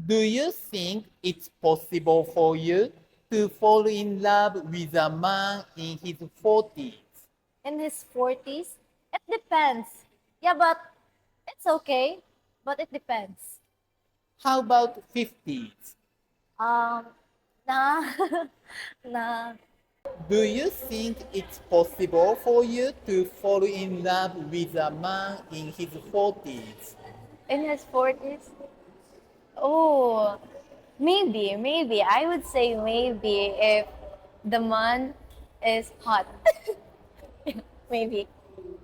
Do you think it's possible for you to fall in love with a man in his 40s? In his 40s? It depends. Yeah, but it's okay. But it depends. How about 50s? Um, nah, nah. Do you think it's possible for you to fall in love with a man in his 40s? In his 40s? Oh, maybe. I would say maybe if the man is hot. Maybe.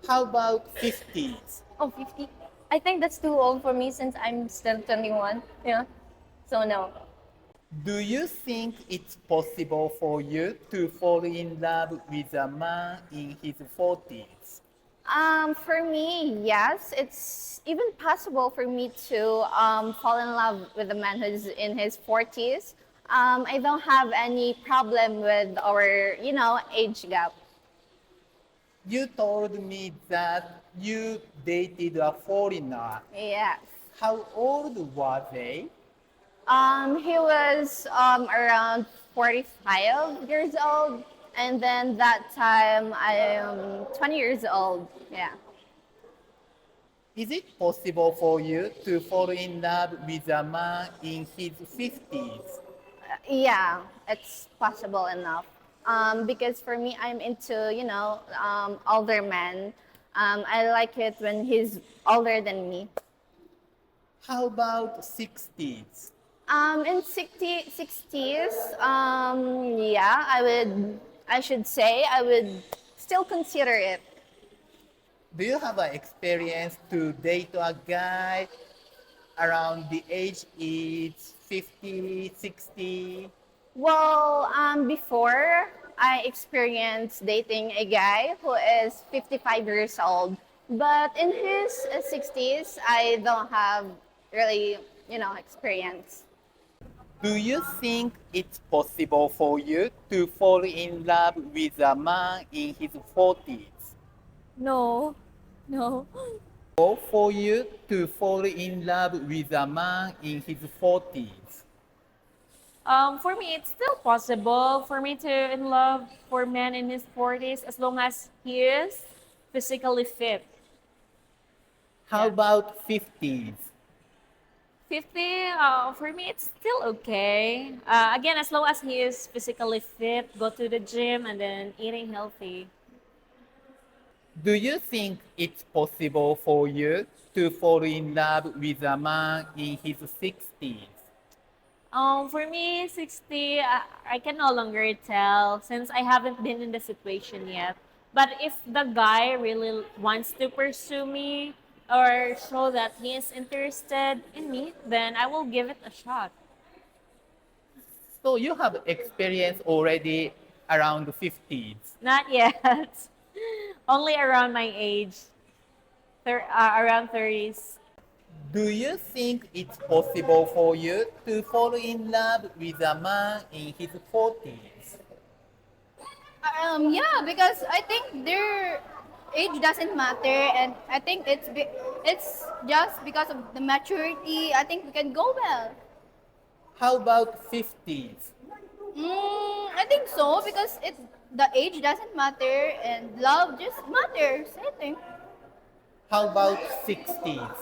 How about 50s? Oh, 50? I think that's too old for me since I'm still 21. Yeah. So no. Do you think it's possible for you to fall in love with a man in his 40s? For me, yes, it's even possible for me to fall in love with a man who's in his 40s. I don't have any problem with our, age gap. You told me that you dated a foreigner. Yes. How old were they? He was around 45 years old, and then that time I am 20 years old. Yeah. Is it possible for you to fall in love with a man in his 50s? Yeah, it's possible enough. Because for me, I'm into, older men. I like it when he's older than me. How about 60s? In 60s, yeah, I should say, I would still consider it. Do you have an experience to date a guy around the age is 50, 60? Well, before I experienced dating a guy who is 55 years old, but in his 60s, I don't have really, experience. Do you think it's possible for you to fall in love with a man in his 40s? No, no. Or for you to fall in love with a man in his 40s? For me, it's still possible for me to in love for men in his 40s as long as he is physically fit. How Yeah. about 50s? 50, for me, it's still okay. Again, as long as he is physically fit, go to the gym, and then eating healthy. Do you think it's possible for you to fall in love with a man in his 60s? For me, 60, I can no longer tell since I haven't been in the situation yet. But if the guy really wants to pursue me or show that he is interested in me, then I will give it a shot. So you have experience already around the 50s. Not yet. Only around my age, around 30s. Do you think it's possible for you to fall in love with a man in his 40s? Yeah, because I think their age doesn't matter, and I think it's just because of the maturity. I think we can go well. How about 50s? I think so because the age doesn't matter and love just matters. I think How about 60s?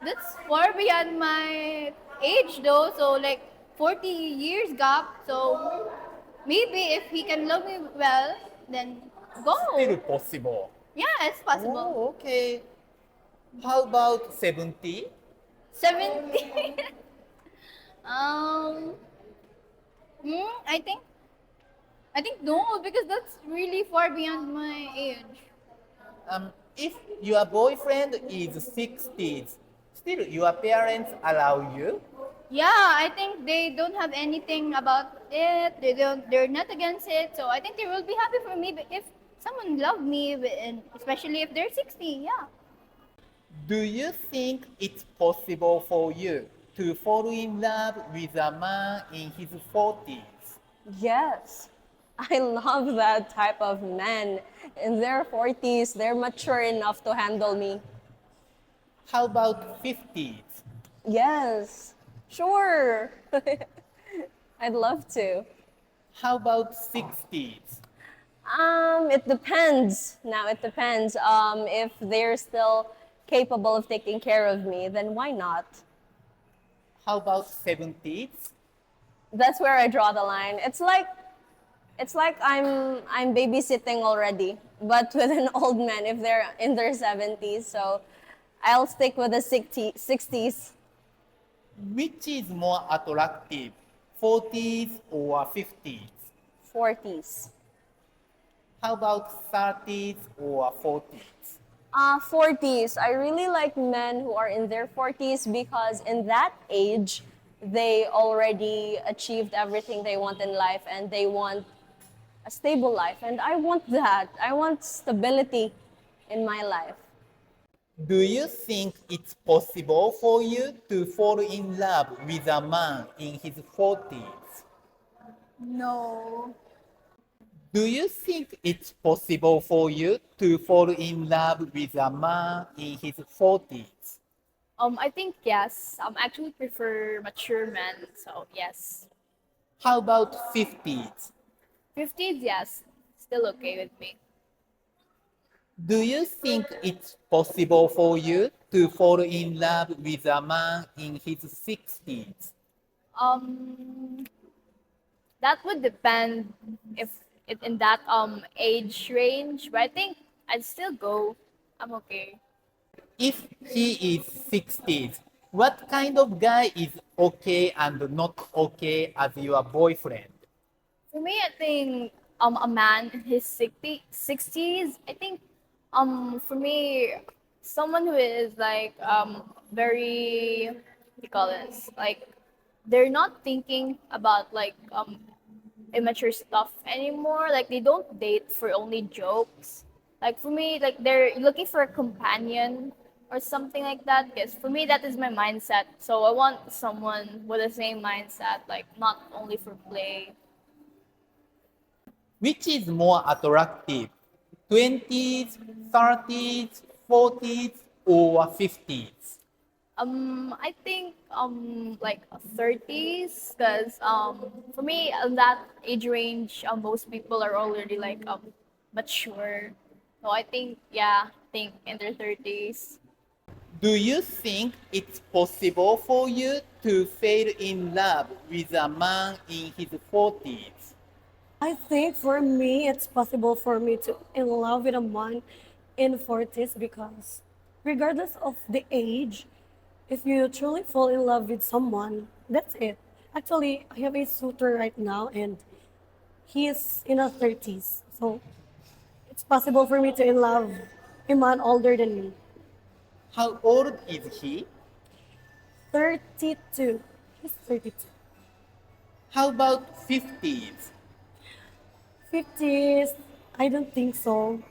that's far beyond my age though. So like 40 years gap. So maybe if he can love me well, then Still go. possible. Yeah, it's possible. Oh, okay. How about 70? 70. um. I think no because that's really far beyond my age. If your boyfriend is 60s, still your parents allow you? Yeah, I think they don't have anything about it. They're not against it. So I think they will be happy for me if someone love me, and especially if they're 60. Yeah. Do you think it's possible for you to fall in love with a man in his 40s? Yes. I love that type of men. In their 40s, they're mature enough to handle me. How about 50s? Yes. Sure. I'd love to. How about 60s? It depends. Now it depends. If they're still capable of taking care of me, then why not? How about 70s? That's where I draw the line. It's like I'm babysitting already, but with an old man if they're in their 70s. So I'll stick with the 60s. Which is more attractive, 40s or 50s? 40s. How about 30s or 40s? 40s. I really like men who are in their 40s because in that age, they already achieved everything they want in life and they want a stable life. And I want that. I want stability in my life. Do you think it's possible for you to fall in love with a man in his 40s? No. Do you think it's possible for you to fall in love with a man in his 40s? I think yes. Actually prefer mature men, so yes. How about 50s? 50s, yes. Still okay with me. Do you think it's possible for you to fall in love with a man in his 60s? Um, that would depend if it in that age range, but I think I'd still go. I'm okay. If he is 60s, what kind of guy is okay and not okay as your boyfriend? For me, I think a man in his 60s, I think for me, someone who is like very what do you call this? Like they're not thinking about like immature stuff anymore. Like they don't date for only jokes. Like for me, like they're looking for a companion or something like that. Because for me, that is my mindset. So I want someone with the same mindset, like not only for play. Which is more attractive, 20s, 30s, 40s, or 50s? I think like 30s, because for me in that age range, most people are already like mature. So I think yeah, I think in their 30s. Do you think it's possible for you to fall in love with a man in his 40s? I think for me, it's possible for me to in love with a man in 40s because regardless of the age, if you truly fall in love with someone, that's it. Actually, I have a suitor right now and he is in his 30s. So it's possible for me to in love a man older than me. How old is he? 32. He's 32. How about 50s? 50s, I don't think so.